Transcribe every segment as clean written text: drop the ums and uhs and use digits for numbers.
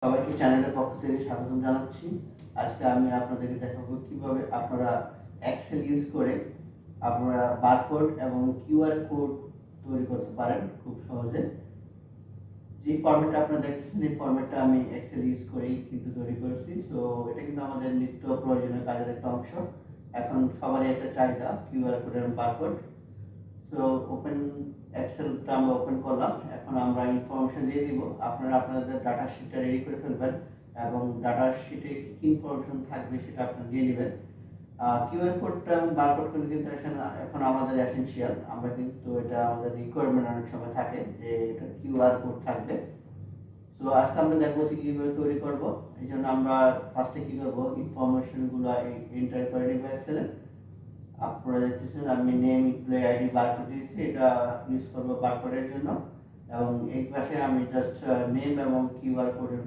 সবাইকে চ্যানেলের পক্ষ থেকে স্বাগতম জানাচ্ছি। আজকে আমি আপনাদেরকে দেখাবো কিভাবে আপনারা এক্সেল ইউজ করে আপনারা বারকোড এবং কিউআর কোড তৈরি করতে পারেন খুব সহজে। যে ফরম্যাটটা আপনারা দেখতেছেন এই ফরম্যাটটা আমি এক্সেল ইউজ করেই কিন্তু তৈরি করেছি। সো এটা কিন্তু আমাদের নিত্য প্রয়োজনীয় কাজের একটা অংশ। এখন সবারই একটা চাহিদা কিউআর কোড এবং বারকোড। সো ওপেন এক্সেলটা আমরা ওপেন করলাম। এখন আমরা ইনফরমেশন দিয়ে দিব। আপনারা আপনাদের ডাটা শিটটা রেডি করে ফেলবেন এবং ডাটা শিটে কি কি ইনফরমেশন থাকবে সেটা আপনারা দিয়ে নেবেন। কিউআর কোডটা এবং বারকোড কিন্তু এখন আমাদের এসেনশিয়াল। আমরা কিন্তু এটা আমাদের রিকোয়ারমেন্ট অনেক সময় থাকে যে এটা কিউআর কোড থাকবে। সো আজকে আমরা দেখবো কিভাবে তৈরি করব। এই জন্য আমরা ফার্স্টে কি করব, ইনফরমেশনগুলো এন্টার করে নেব এক্সেলে। আপনারা দেখতেছেন আমি নেম এমপ্লয়ি আইডি বারকোড দিয়েছি, এটা ইউজ করবো বারকোডের জন্য। এবং এই পাশে আমি জাস্ট নেম এবং কিউআর কোডের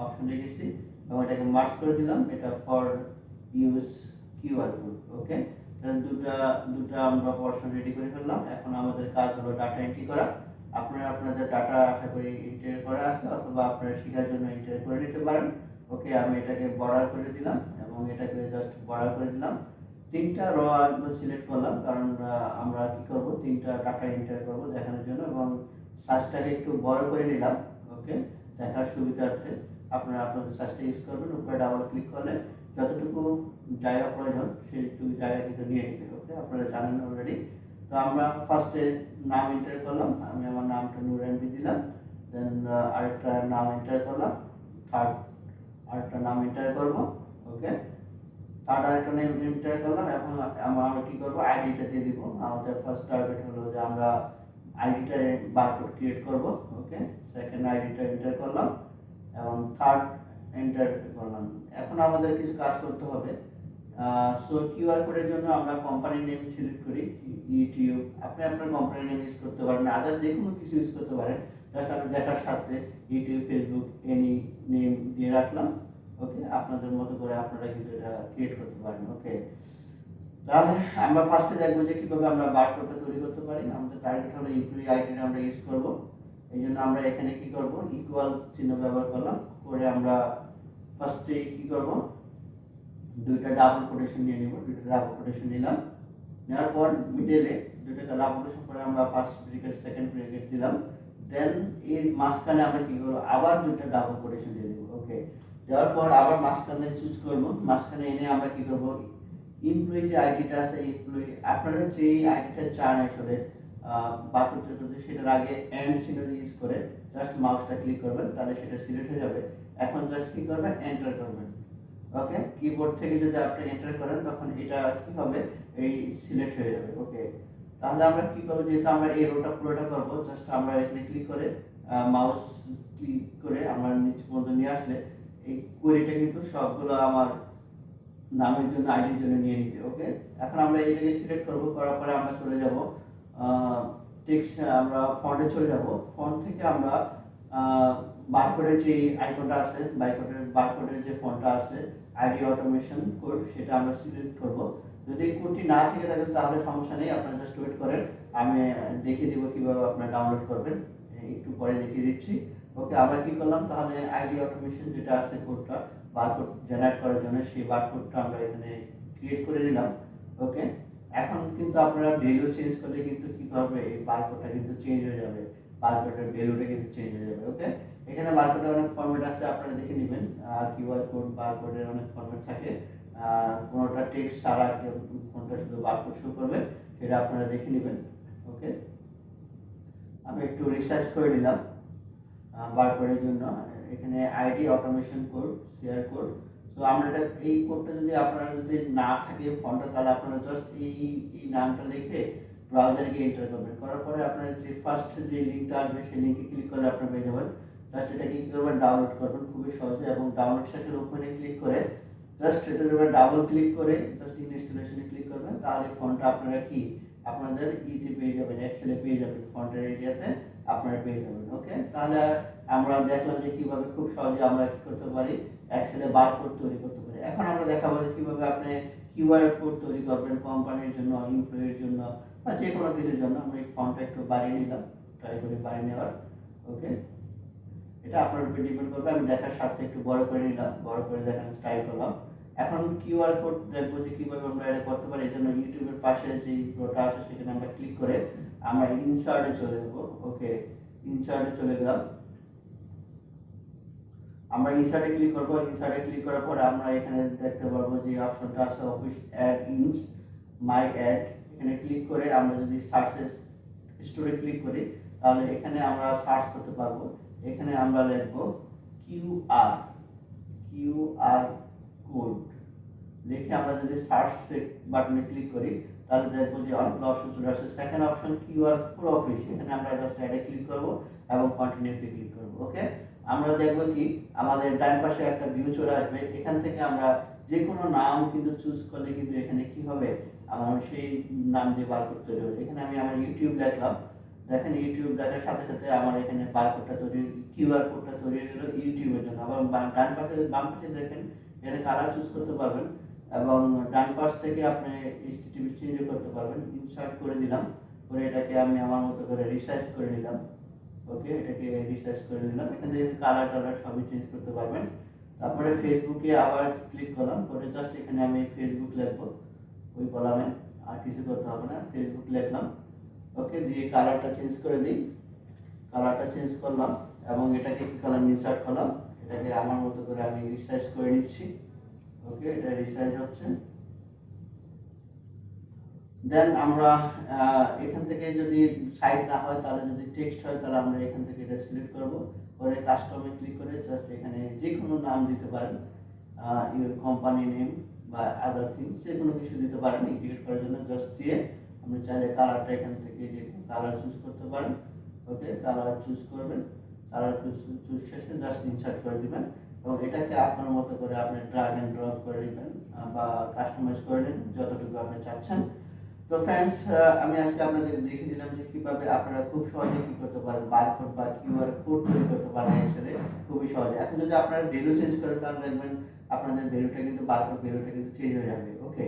অপশন রেখেছি এবং এটাকে মার্জ করে দিলাম। এটা ফর ইউজ কিউআর কোড। ওকে, তাহলে দুটো আমরা পোরশন রেডি করে ফেললাম। এখন আমাদের কাজ হলো ডাটা এন্ট্রি করা। আপনারা আপনাদের ডাটা আশা করি এন্টার করা আছে অথবা আপনারা শেখার জন্য এন্টার করে নিতে পারেন। ওকে, আমি এটাকে বর্ডার করে দিলাম এবং এটাকে জাস্ট বর্ডার করে দিলাম। তিনটা র আমরা সিলেক্ট করলাম কারণ আমরা কি করব, তিনটা ডাটা এন্টার করব দেখানোর জন্য এবং সার্চটাকে একটু বড় করে নিলাম। ওকে, দেখার সুবিধার্থে আপনারা আপনাদের সার্চটা ইউজ করবেন। উপরে ডাবল ক্লিক করলে যতটুকু জায়গা প্রয়োজন সেইটুকু জায়গা কিন্তু নিয়ে নেবে। ওকে, আপনারা জানেন অলরেডি। তো আমরা ফার্স্টে নাম এন্টার করলাম, আমি আমার নামটা নুরানবি দিলাম। দেন আরেকটা নাম এন্টার করলাম, থার্ড আরেকটা নাম এন্টার করব। ওকে, থার্ড আরেকটা নেম এন্টার করলাম। এখন আমরা কি করব, আইডিটা দিয়ে দিব। আমাদের ফার্স্ট টার্গেট হলো যে আমরা আইডিটা বারকোড ক্রিয়েট করব। ওকে, সেকেন্ড আইডিটা এন্টার করলাম এবং থার্ড এন্টার করলাম। এখন আমাদের কিছু কাজ করতে হবে। সো কিউআর কোডের জন্য আমরা কোম্পানি নেম সিলেক্ট করি, ইউটিউব। আপনি আপনার কোম্পানি নেম ইউজ করতে পারেন, আদার যে কোনো কিছু ইউজ করতে পারেন। জাস্ট আমি দেখার সাথে ইউটিউব, ফেসবুক এনি নেম দিয়ে রাখলাম। ওকে, আপনাদের মতো করে আপনারা কিন্তু এটা ক্রিয়েট করতে পারেন। ওকে, তাহলে আমরা ফার্স্টে দেখবো যে কিভাবে আমরা বারকোডটা তৈরি করতে পারি। আমাদের টার্গেট হলো এমপ্লয়ি আইডিটা আমরা ইউজ করব। এই জন্য আমরা এখানে কি করব, ইকুয়াল চিহ্ন ব্যবহার করলাম। করে আমরা ফার্স্টে কি করব, দুইটা ডাবল কোটেশন নিয়ে নিব। দুইটা ডাবল কোটেশন নিলাম, নেওয়ার পর মিডলে দুইটা ডাবল কোটেশন করে আমরা ফার্স্ট ব্র্যাকেট সেকেন্ড ব্র্যাকেট দিলাম। দেন এর মাঝখানে আমরা কি করব, আবার দুইটা ডাবল কোটেশন দিয়ে দেব। ওকে, দেওয়ার পর আবার মাঝখানে চুজ করব। মাঝখানে এনে আমরা কি করব, এমপ্লয়ি যে আইডিটা আছে, এমপ্লয়ি আপনারা যে আইডিটা চান আসলে বারকোড তৈরি করতে, সেটার আগে এন্ড চিহ্ন ইউজ করে জাস্ট মাউসটা ক্লিক করবেন, তাহলে সেটা সিলেক্ট হয়ে যাবে। এখন জাস্ট কি করবেন, এন্টার করবেন। ওকে, কিবোর্ড থেকে যদি আপনি এন্টার করেন তখন এটা কি হবে, এই সিলেক্ট হয়ে যাবে। ওকে, তাহলে আমরা কি করব, যেহেতু আমরা এই রোটা পুরোটা করব, জাস্ট আমরা এখানে ক্লিক করে মাউস ক্লিক করে আমরা নিচে পর্যন্ত নিয়ে আসলে এই কোয়েরিটা কিন্তু সবগুলো আমার নামের জন্য আইডির জন্য নিয়ে নিবে। ওকে, এখন আমরা এটাকে সিলেক্ট করব, করার পরে আমরা চলে যাব টেক্সট, আমরা ফন্টে চলে যাব। ফন্ট থেকে আমরা বারকোডের যে আইকনটা আছে, বারকোডের যে ফন্টটা আছে আইডি অটোমেশন কোড, সেটা আমরা সিলেক্ট করব। যদি কোডটি না থেকে থাকে তাহলে সমস্যা নেই, আপনারা জাস্ট ওয়েট করেন, আমি দেখিয়ে দিব কিভাবে আপনারা ডাউনলোড করবেন, একটু পরে দেখিয়ে দিচ্ছি। ওকে, আমরা কি করলাম, তাহলে আইডি অটোমেশন যেটা আছে কোডটা বারকোড জেনারেট করার জন্য, সেই বারকোডটা আমরা এখানে ক্রিয়েট করে নিলাম। ওকে, এখন কিন্তু আপনারা ভ্যালু চেঞ্জ করলে কিন্তু কি হবে, এই বারকোডটা কিন্তু চেঞ্জ হয়ে যাবে, বারকোডের ভ্যালুটা কিন্তু চেঞ্জ হয়ে যাবে। ওকে, এখানে বারকোডের অনেক ফরম্যাট আছে, আপনারা দেখে নেবেন। কিউআর কোড বারকোডের অনেক ফরম্যাট থাকে, কোনটা টেক্সট ছাড়া, কোনটা শুধু বারকোড শো করবে, সেটা আপনারা দেখে নেবেন। ওকে, আমি একটু রিসার্চ করে নিলাম বারকোডের জন্য। এখানে ID automation code, share code. তো আমরা এটা, এই কোডটা যদি আপনারা যদি না থাকে ফন্টটা, তাহলে আপনারা জাস্ট এই নামটা লিখে ব্রাউজারে গিয়ে এন্টার করবেন। করার পরে আপনারা যে ফার্স্ট যে লিংকটা আসবে সেই লিংকে ক্লিক করলে আপনারা পেয়ে যাবেন। জাস্ট এটাকে কি করবেন, ডাউনলোড করবেন খুবই সহজে, এবং ডাউনলোড শেষের ওপেনে ক্লিক করে জাস্ট এটার উপরে ডাবল ক্লিক করে জাস্ট ইনস্টলেশনে ক্লিক করবেন। তাহলে ফন্টটা আপনারা কি আপনাদের ইতে পেয়ে যাবেন, এক্সেলে পেয়ে যাবেন, ফন্টের এরিয়াতে আপনারা পেয়ে যাবেন। ওকে, তাহলে আমরা দেখলাম যে কিভাবে খুব সহজে আমরা কি করতে পারি, এক্সেলে বারকোড তৈরি করতে পারি। এখন আমরা দেখাবো যে কিভাবে আপনি কিউআর কোড তৈরি করবেন কোম্পানির জন্য, এমপ্লয়ির জন্য, বা যে কোনো কিছুর জন্য। আমরা এই ফন্টটা একটু বাড়িয়ে নিলাম, ট্রাই করি বাড়িয়ে নেওয়ার। ওকে, এটা আপনার উপর ডিপেন্ড করবে। আমি দেখার সাথে একটু বড় করে নিলাম, বড় করে দেখানোর ট্রাই করলাম। এখন কিউআর কোড দেখবো যে কিভাবে আমরা এটা করতে পারি। এই জন্য ইউটিউবের পাশে যে প্রোটা আছে সেখানে আমরা ক্লিক করে আমরা ইনসার্টে চলে যাব। ওকে, ইনসার্টে চলে গেলাম। আমরা ইনসার্টে ক্লিক করব। ইনসার্টে ক্লিক করার পরে আমরা এখানে দেখতে পারবো যে অপশনটা আছে office add ins my add. এখানে ক্লিক করে আমরা যদি সার্চেস স্টোরে ক্লিক করি তাহলে এখানে আমরা সার্চ করতে পারবো। এখানে আমরা লিখবো কিউআর কিউআর কোড লিখে আমরা যদি সার্চ বাটনে ক্লিক করি তাহলে দেখবো যে অনেকগুলো অপশন চলে আসছে। Second option QR for office, এখানে আমরা জাস্ট অ্যাডে ক্লিক করব এবং কন্টিনিউতে ক্লিক করব। ওকে, আমরা দেখবো কি আমাদের ডান পাশে একটা ভিউ চলে আসবে। এখান থেকে আমরা যে কোনো নাম কিন্তু চুজ করলে কিন্তু এখানে কি হবে, আমার সেই নাম দিয়ে বারকোড তৈরি হবে। এখানে আমি আমার ইউটিউব লিখলাম, দেখেন ইউটিউব লেখার সাথে সাথে আমার এখানে বারকোডটা তৈরি, কিউআর কোডটা তৈরি হয়ে গেল ইউটিউবের জন্য। আবার ডান পাশে বাম পাশে দেখেন এখানে কালার চুজ করতে পারবেন এবং ডান পাশ থেকে আপনি এইচটিটিপি চেঞ্জ করতে পারবেন। ইনসার্ট করে দিলাম, করে এটাকে আমি আমার মতো করে রিসাইজ করে নিলাম। ওকে, এটাকে রিসাইজ করে নিলাম। এখান থেকে কালার টালার সবই চেঞ্জ করতে পারবেন। তারপরে ফেসবুকে আবার ক্লিক করলাম, করে জাস্ট এখানে আমি ফেসবুক লিখবো ওই কলামে, আর কিছু করতে হবে না, ফেসবুক লিখলাম। ওকে, দিয়ে কালারটা চেঞ্জ করে দিই। কালারটা চেঞ্জ করলাম এবং এটাকে কি কালার ইনসার্ট করলাম, এটাকে আমার মতো করে আমি রিসাইজ করে নিচ্ছি। ওকে, এটা রিসাইজ হচ্ছে। দেন আমরা এখান থেকে যদি সাইড না হয় তাহলে যদি টেক্সট হয় তাহলে আমরা এখান থেকে এটা সিলেক্ট করব, করে কাস্টমে ক্লিক করে জাস্ট এখানে যে কোনো নাম দিতে পারেন, ইউর কোম্পানি নেম বা আদার থিংস যে কোনো কিছু দিতে পারেন। এডিট করার জন্য জাস্ট দিয়ে আপনি চাইলে কালারটা এখান থেকে যে কোনো কালার চুজ করতে পারেন। ওকে, কালার চুজ করবেন, কালার চুজ শেষে জাস্ট ইনসার্ট করে দিবেন এবং এটাকে আপনার মতো করে আপনি ড্রাগ এন্ড ড্রপ করে নেবেন বা কাস্টমাইজ করে নেবেন যতটুকু আপনি চাচ্ছেন। তো ফ্রেন্ডস, আমি আজকে আপনাদের দেখিয়ে দিলাম যে কিভাবে আপনারা খুব সহজে কি করতে পারেন, বারকোড বা কিউআর কোড তৈরি করতে পারেন এক্সেলে খুবই সহজে। এখন যদি আপনারা ভ্যালু চেঞ্জ করেন তাহলে দেখবেন আপনাদের ভ্যালুটা কিন্তু বারকোড ভ্যালুটা কিন্তু চেঞ্জ হয়ে যাবে। ওকে,